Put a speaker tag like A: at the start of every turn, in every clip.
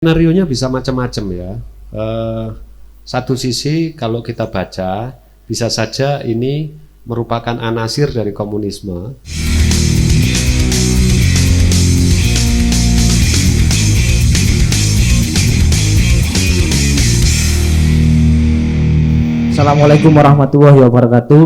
A: Skenarionya bisa macam-macam ya. Satu sisi kalau kita baca, bisa saja ini merupakan anasir dari komunisme.
B: Assalamualaikum warahmatullahi wabarakatuh.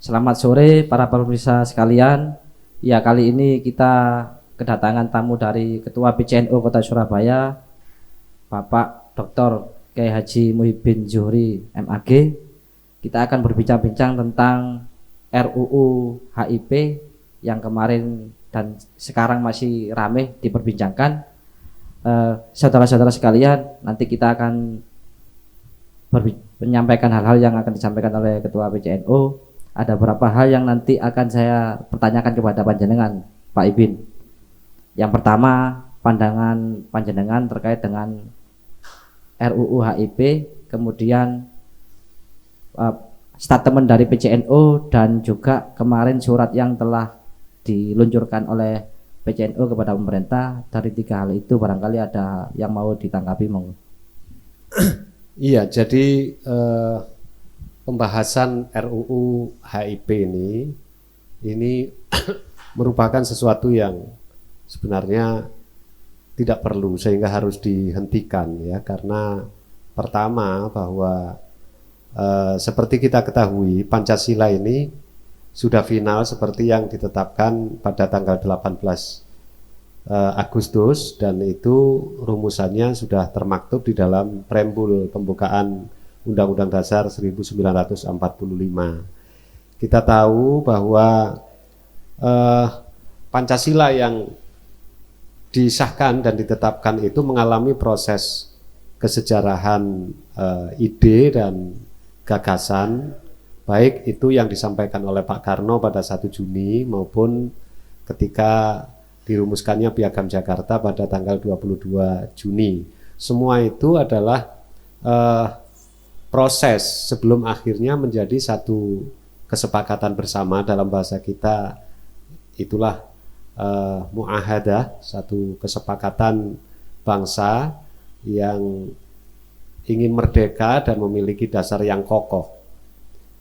B: Selamat sore para pemirsa sekalian. Ya, kali ini kita kedatangan tamu dari Ketua PCNU Kota Surabaya, Bapak Dr. Kiai Haji Muhyiddin Zuhri MAG. Kita akan berbincang-bincang tentang RUU HIP yang kemarin dan sekarang masih ramai diperbincangkan. Saudara-saudara sekalian, nanti kita akan menyampaikan hal-hal yang akan disampaikan oleh Ketua PCNU. Ada beberapa hal yang nanti akan saya pertanyakan kepada panjenengan, Pak Ibin. Yang pertama, pandangan panjenengan terkait dengan RUU HIP, kemudian statement dari PCNU, dan juga kemarin surat yang telah diluncurkan oleh PCNU kepada pemerintah. Dari tiga hal itu barangkali ada yang mau ditanggapi, monggo.
A: Iya, jadi pembahasan RUU HIP ini merupakan sesuatu yang sebenarnya tidak perlu, sehingga harus dihentikan ya, karena pertama bahwa seperti kita ketahui Pancasila ini sudah final seperti yang ditetapkan pada tanggal 18 Agustus, dan itu rumusannya sudah termaktub di dalam preambul pembukaan Undang-Undang Dasar 1945. Kita tahu bahwa Pancasila yang disahkan dan ditetapkan itu mengalami proses kesejarahan ide dan gagasan, baik itu yang disampaikan oleh Pak Karno pada 1 Juni maupun ketika dirumuskannya Piagam Jakarta pada tanggal 22 Juni. Semua itu adalah proses sebelum akhirnya menjadi satu kesepakatan bersama. Dalam bahasa kita itulah muahadah, satu kesepakatan bangsa yang ingin merdeka dan memiliki dasar yang kokoh,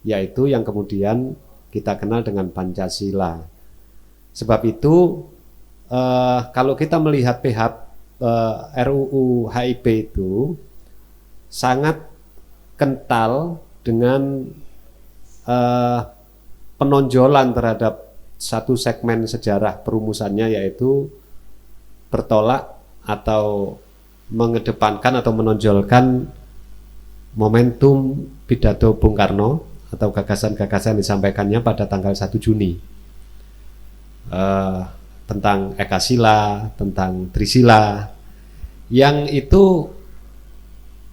A: yaitu yang kemudian kita kenal dengan Pancasila. Sebab itu kalau kita melihat RUU HIP itu sangat kental dengan penonjolan terhadap satu segmen sejarah perumusannya, yaitu bertolak atau mengedepankan atau menonjolkan momentum pidato Bung Karno atau gagasan-gagasan disampaikannya pada tanggal 1 Juni tentang Ekasila, tentang Trisila, yang itu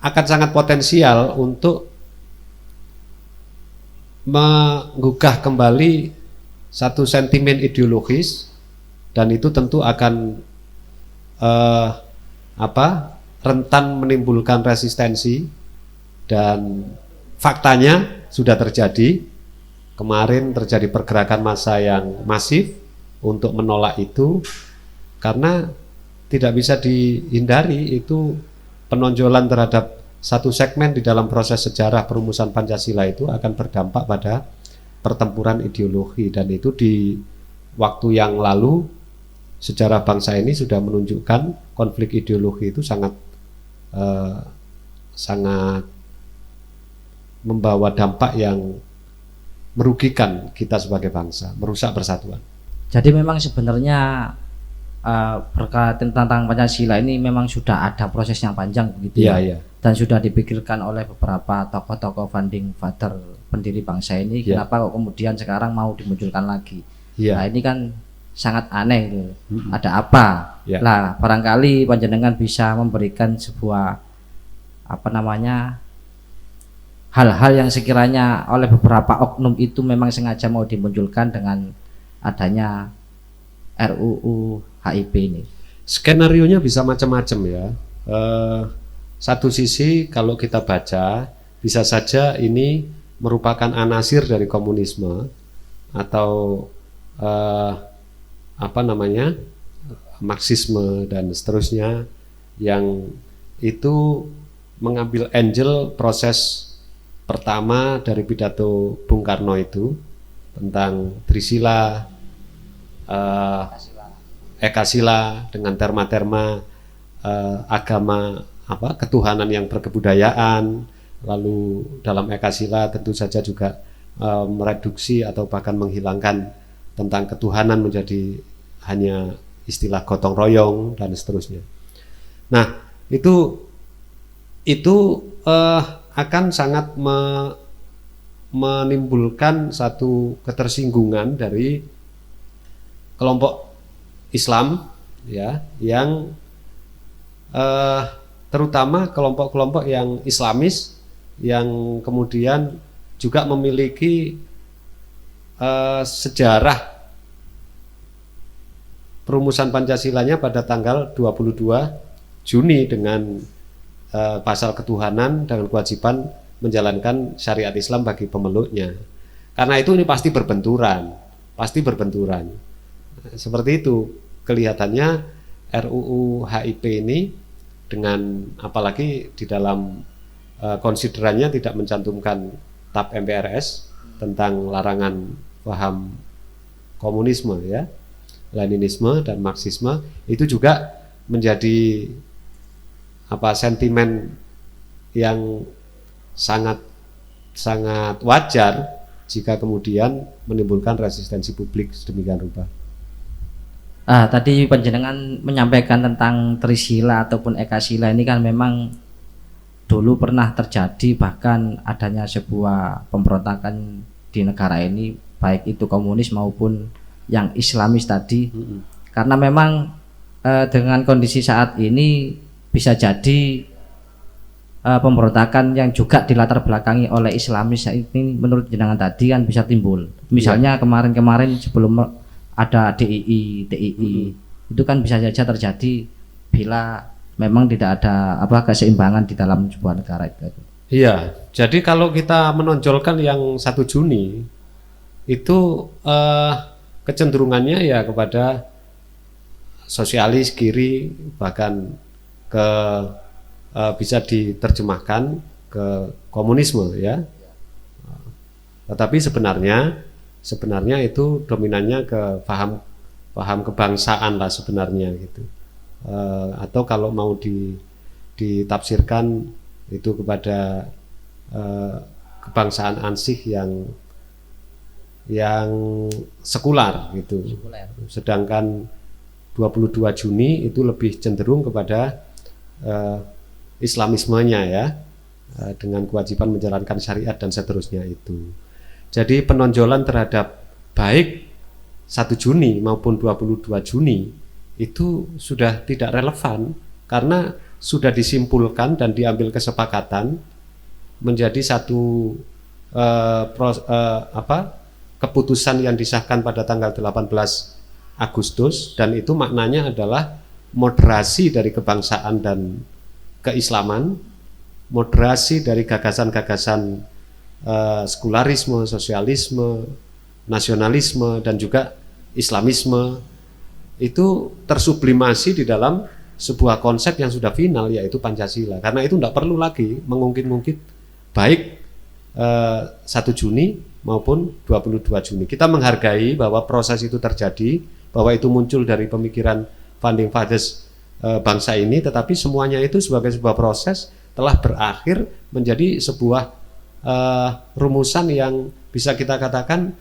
A: akan sangat potensial untuk menggugah kembali satu sentimen ideologis, dan itu tentu akan rentan menimbulkan resistensi, dan faktanya sudah terjadi. Kemarin terjadi pergerakan massa yang masif untuk menolak itu, karena tidak bisa dihindari itu penonjolan terhadap satu segmen di dalam proses sejarah perumusan Pancasila itu akan berdampak pada pertempuran ideologi. Dan itu di waktu yang lalu sejarah bangsa ini sudah menunjukkan konflik ideologi itu sangat membawa dampak yang merugikan kita sebagai bangsa, merusak persatuan.
B: Jadi memang sebenarnya berkaitan tentang Pancasila ini memang sudah ada proses yang panjang begitu ya,
A: iya.
B: Dan sudah dipikirkan oleh beberapa tokoh-tokoh founding father pendiri bangsa ini. Kenapa kok kemudian sekarang mau dimunculkan lagi? Nah, ini kan sangat aneh gitu. Ada apa? Lah, barangkali panjenengan bisa memberikan sebuah hal-hal yang sekiranya oleh beberapa oknum itu memang sengaja mau dimunculkan dengan adanya RUU HIP ini.
A: Skenarionya bisa macam-macam ya. Satu sisi kalau kita baca, bisa saja ini merupakan anasir dari komunisme atau Marxisme dan seterusnya, yang itu mengambil angel proses pertama dari pidato Bung Karno itu tentang Trisila, Ekasila dengan terma-terma agama ketuhanan yang berkebudayaan, lalu dalam Ekasila tentu saja juga mereduksi atau bahkan menghilangkan tentang ketuhanan menjadi hanya istilah gotong royong dan seterusnya. Nah, itu akan sangat menimbulkan satu ketersinggungan dari kelompok Islam ya, yang terutama kelompok-kelompok yang Islamis yang kemudian juga memiliki sejarah perumusan Pancasilanya pada tanggal 22 Juni dengan pasal ketuhanan dengan kewajiban menjalankan syariat Islam bagi pemeluknya. Karena itu ini pasti berbenturan. Seperti itu kelihatannya RUU HIP ini, dengan apalagi di dalam konsiderannya tidak mencantumkan TAP MPRS tentang larangan paham komunisme ya, Leninisme dan Marxisme, itu juga menjadi sentimen yang sangat wajar jika kemudian menimbulkan resistensi publik sedemikian rupa.
B: Tadi panjenengan menyampaikan tentang Trisila ataupun Ekasila ini kan memang dulu pernah terjadi, bahkan adanya sebuah pemberontakan di negara ini, baik itu komunis maupun yang Islamis tadi. Karena memang dengan kondisi saat ini bisa jadi pemberontakan yang juga dilatar belakangi oleh Islamis ini menurut jenengan tadi kan bisa timbul. Misalnya kemarin-kemarin sebelum ada DII itu kan bisa saja terjadi bila memang tidak ada keseimbangan di dalam sebuah negara itu.
A: Iya, jadi kalau kita menonjolkan yang 1 Juni itu kecenderungannya ya kepada sosialis kiri, bahkan bisa diterjemahkan ke komunisme ya. Tetapi sebenarnya itu dominannya ke paham kebangsaan lah sebenarnya gitu. Atau kalau mau ditafsirkan itu kepada kebangsaan ansih yang sekular gitu. Sedangkan 22 Juni itu lebih cenderung kepada Islamismenya ya, dengan kewajiban menjalankan syariat dan seterusnya itu. Jadi penonjolan terhadap baik 1 Juni maupun 22 Juni itu sudah tidak relevan karena sudah disimpulkan dan diambil kesepakatan menjadi satu keputusan yang disahkan pada tanggal 18 Agustus, dan itu maknanya adalah moderasi dari kebangsaan dan keislaman, moderasi dari gagasan-gagasan sekularisme, sosialisme, nasionalisme dan juga Islamisme, itu tersublimasi di dalam sebuah konsep yang sudah final, yaitu Pancasila. Karena itu tidak perlu lagi mengungkit-ungkit baik 1 Juni maupun 22 Juni. Kita menghargai bahwa proses itu terjadi, bahwa itu muncul dari pemikiran founding fathers bangsa ini, tetapi semuanya itu sebagai sebuah proses telah berakhir menjadi sebuah rumusan yang bisa kita katakan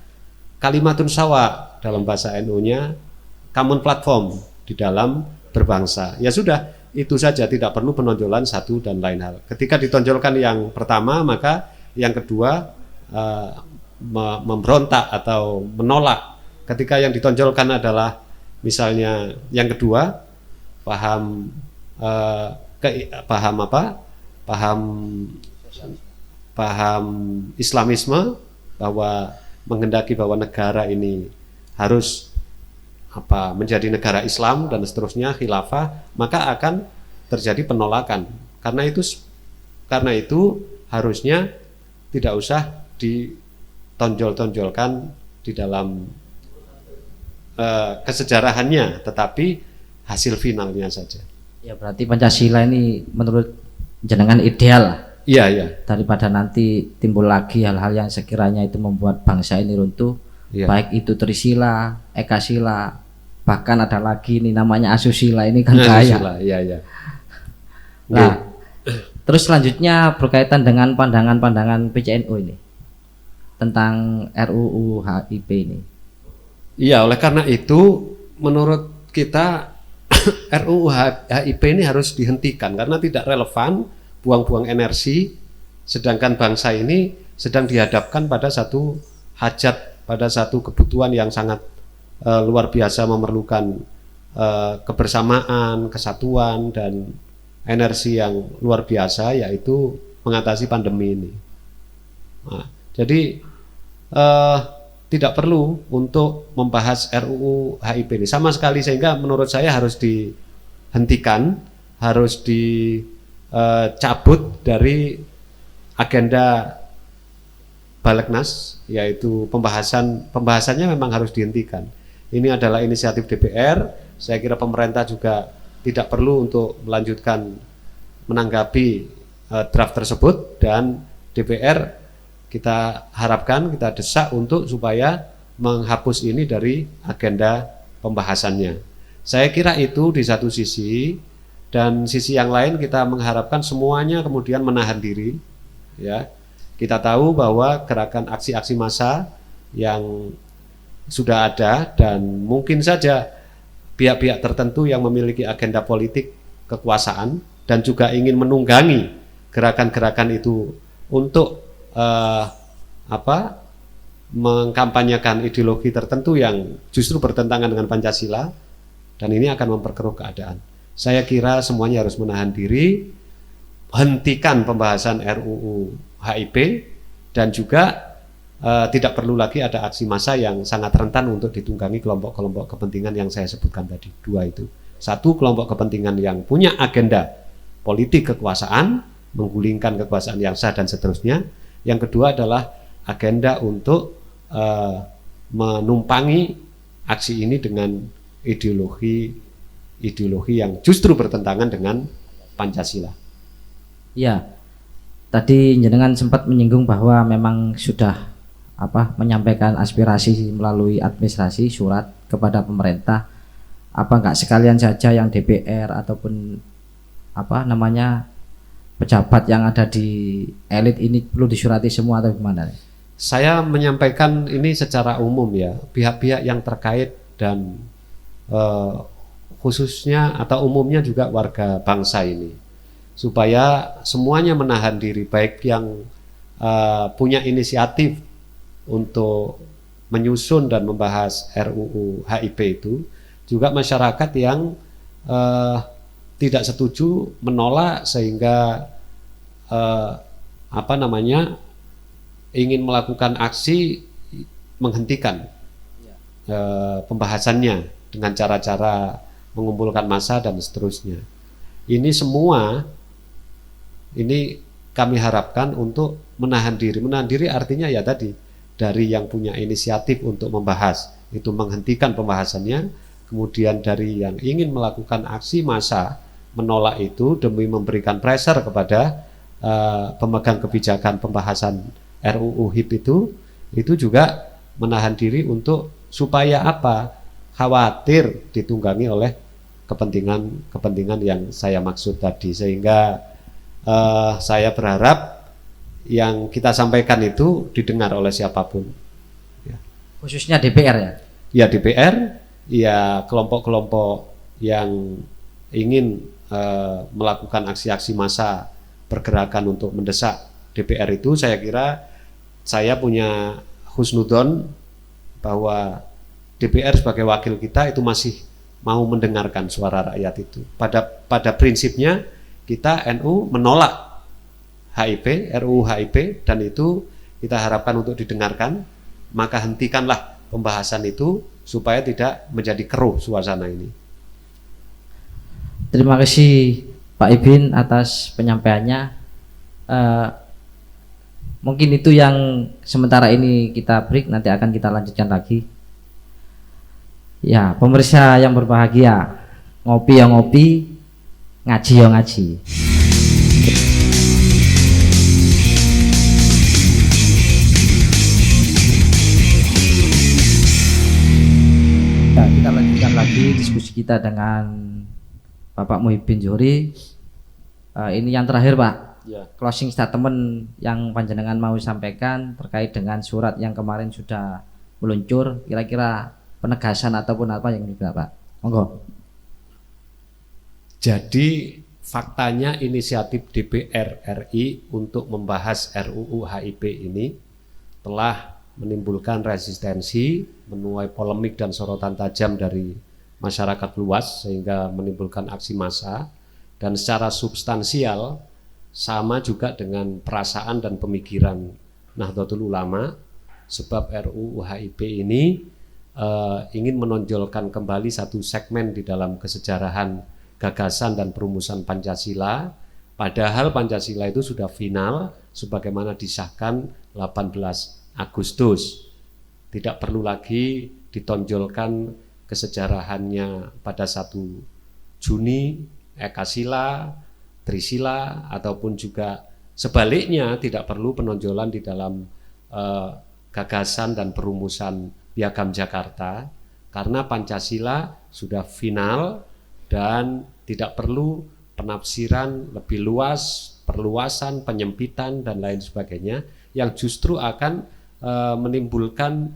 A: kalimatun sawa dalam bahasa NU-nya, common platform di dalam berbangsa. Ya sudah, itu saja, tidak perlu penonjolan satu dan lain hal. Ketika ditonjolkan yang pertama, maka yang kedua memberontak atau menolak. Ketika yang ditonjolkan adalah misalnya yang kedua paham Islamisme, bahwa menghendaki bahwa negara ini harus menjadi negara Islam dan seterusnya, khilafah, maka akan terjadi penolakan. Karena itu harusnya tidak usah ditonjol-tonjolkan di dalam kesejarahannya, tetapi hasil finalnya saja.
B: Ya berarti Pancasila ini menurut jenengan ideal lah,
A: Iya, iya.
B: daripada nanti timbul lagi hal-hal yang sekiranya itu membuat bangsa ini runtuh.
A: Iya.
B: Baik itu Trisila, Ekasila, bahkan ada lagi ini namanya Asusila, ini kan bahaya.
A: Iya, iya.
B: Nah, terus selanjutnya berkaitan dengan pandangan-pandangan PCNU ini tentang RUU HIP ini.
A: Iya, oleh karena itu menurut kita RUU HIP ini harus dihentikan karena tidak relevan, buang-buang energi, sedangkan bangsa ini sedang dihadapkan pada satu hajat, pada satu kebutuhan yang sangat luar biasa, memerlukan kebersamaan, kesatuan, dan energi yang luar biasa, yaitu mengatasi pandemi ini. Nah, jadi tidak perlu untuk membahas RUU HIP ini sama sekali, sehingga menurut saya harus dihentikan, harus dicabut dari agenda Balegnas, yaitu pembahasannya memang harus dihentikan. Ini adalah inisiatif DPR. Saya kira pemerintah juga tidak perlu untuk melanjutkan menanggapi draft tersebut, dan DPR kita harapkan, kita desak untuk supaya menghapus ini dari agenda pembahasannya. Saya kira itu di satu sisi, dan sisi yang lain kita mengharapkan semuanya kemudian menahan diri, ya. Kita tahu bahwa gerakan aksi-aksi massa yang sudah ada, dan mungkin saja pihak-pihak tertentu yang memiliki agenda politik kekuasaan dan juga ingin menunggangi gerakan-gerakan itu untuk mengkampanyekan ideologi tertentu yang justru bertentangan dengan Pancasila, dan ini akan memperkeruh keadaan. Saya kira semuanya harus menahan diri, hentikan pembahasan RUU HIP, dan juga tidak perlu lagi ada aksi massa yang sangat rentan untuk ditunggangi kelompok-kelompok kepentingan yang saya sebutkan tadi. Dua itu. Satu, kelompok kepentingan yang punya agenda politik kekuasaan, menggulingkan kekuasaan yang sah dan seterusnya. Yang kedua adalah agenda untuk menumpangi aksi ini dengan ideologi yang justru bertentangan dengan Pancasila.
B: Ya, tadi jenengan sempat menyinggung bahwa memang sudah menyampaikan aspirasi melalui administrasi surat kepada pemerintah. Apa enggak sekalian saja yang DPR ataupun pejabat yang ada di elit ini perlu disurati semua atau gimana?
A: Saya menyampaikan ini secara umum, ya, pihak-pihak yang terkait dan khususnya atau umumnya juga warga bangsa ini, supaya semuanya menahan diri, baik yang punya inisiatif untuk menyusun dan membahas RUU HIP itu, juga masyarakat yang tidak setuju, menolak, sehingga ingin melakukan aksi menghentikan pembahasannya dengan cara-cara mengumpulkan massa dan seterusnya. Ini semua kami harapkan untuk menahan diri. Menahan diri artinya ya tadi, dari yang punya inisiatif untuk membahas itu menghentikan pembahasannya, kemudian dari yang ingin melakukan aksi massa menolak itu demi memberikan pressure kepada pemegang kebijakan pembahasan RUU HIP itu juga menahan diri untuk supaya khawatir ditunggangi oleh kepentingan yang saya maksud tadi, sehingga saya berharap yang kita sampaikan itu didengar oleh siapapun, ya.
B: Khususnya DPR, ya?
A: Ya, DPR, ya, kelompok-kelompok yang ingin melakukan aksi-aksi massa, pergerakan untuk mendesak DPR itu, saya kira saya punya husnudon bahwa DPR sebagai wakil kita itu masih mau mendengarkan suara rakyat itu. Pada prinsipnya kita NU menolak RUU HIP, dan itu kita harapkan untuk didengarkan, maka hentikanlah pembahasan itu supaya tidak menjadi keruh suasana ini.
B: Terima kasih Pak Ibin atas penyampaiannya. Mungkin itu yang sementara ini kita break, nanti akan kita lanjutkan lagi. Ya, pemirsa yang berbahagia, ngopi yang ngopi, ngaji yo ngaji. Ya, kita lanjutkan lagi diskusi kita dengan Bapak Muhyiddin Zuhri. Ini yang terakhir Pak, closing statement yang panjenengan mau sampaikan terkait dengan surat yang kemarin sudah meluncur, kira-kira penegasan ataupun apa yang juga Pak, monggo.
A: Jadi faktanya inisiatif DPR RI untuk membahas RUU HIP ini telah menimbulkan resistensi, menuai polemik dan sorotan tajam dari masyarakat luas sehingga menimbulkan aksi massa, dan secara substansial sama juga dengan perasaan dan pemikiran Nahdlatul Ulama, sebab RUU HIP ini ingin menonjolkan kembali satu segmen di dalam kesejarahan gagasan dan perumusan Pancasila, padahal Pancasila itu sudah final sebagaimana disahkan 18 Agustus. Tidak perlu lagi ditonjolkan kesejarahannya pada 1 Juni, Ekasila, Trisila, ataupun juga sebaliknya tidak perlu penonjolan di dalam gagasan dan perumusan Piagam Jakarta, karena Pancasila sudah final dan tidak perlu penafsiran lebih luas, perluasan, penyempitan, dan lain sebagainya yang justru akan menimbulkan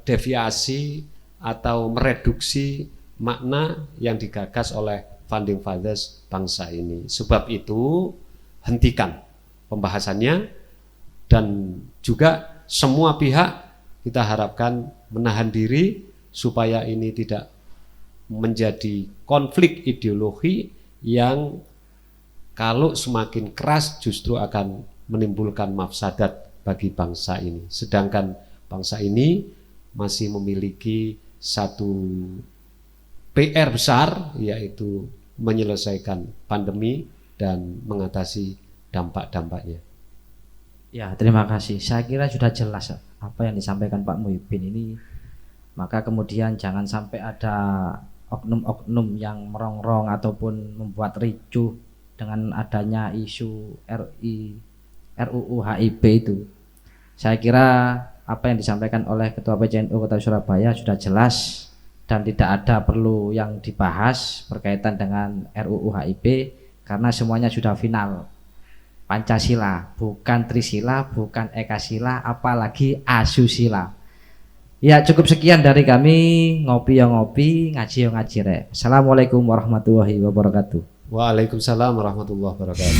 A: deviasi atau mereduksi makna yang digagas oleh founding fathers bangsa ini. Sebab itu hentikan pembahasannya, dan juga semua pihak kita harapkan menahan diri supaya ini tidak menjadi konflik ideologi yang kalau semakin keras justru akan menimbulkan mafsadat bagi bangsa ini. Sedangkan bangsa ini masih memiliki satu PR besar, yaitu menyelesaikan pandemi dan mengatasi dampak-dampaknya.
B: Ya, terima kasih. Saya kira sudah jelas apa yang disampaikan Pak Muhyiddin ini. Maka kemudian jangan sampai ada oknum-oknum yang merongrong ataupun membuat ricuh dengan adanya isu RUU HIP itu. Saya kira apa yang disampaikan oleh Ketua PCNU Kota Surabaya sudah jelas dan tidak ada perlu yang dibahas berkaitan dengan RUU HIP karena semuanya sudah final. Pancasila, bukan Trisila, bukan Ekasila, apalagi Asusila. Ya, cukup sekian dari kami, ngopi yang ngopi, ngaji yang ngaji rek. Assalamualaikum warahmatullahi wabarakatuh.
A: Waalaikumsalam warahmatullahi wabarakatuh.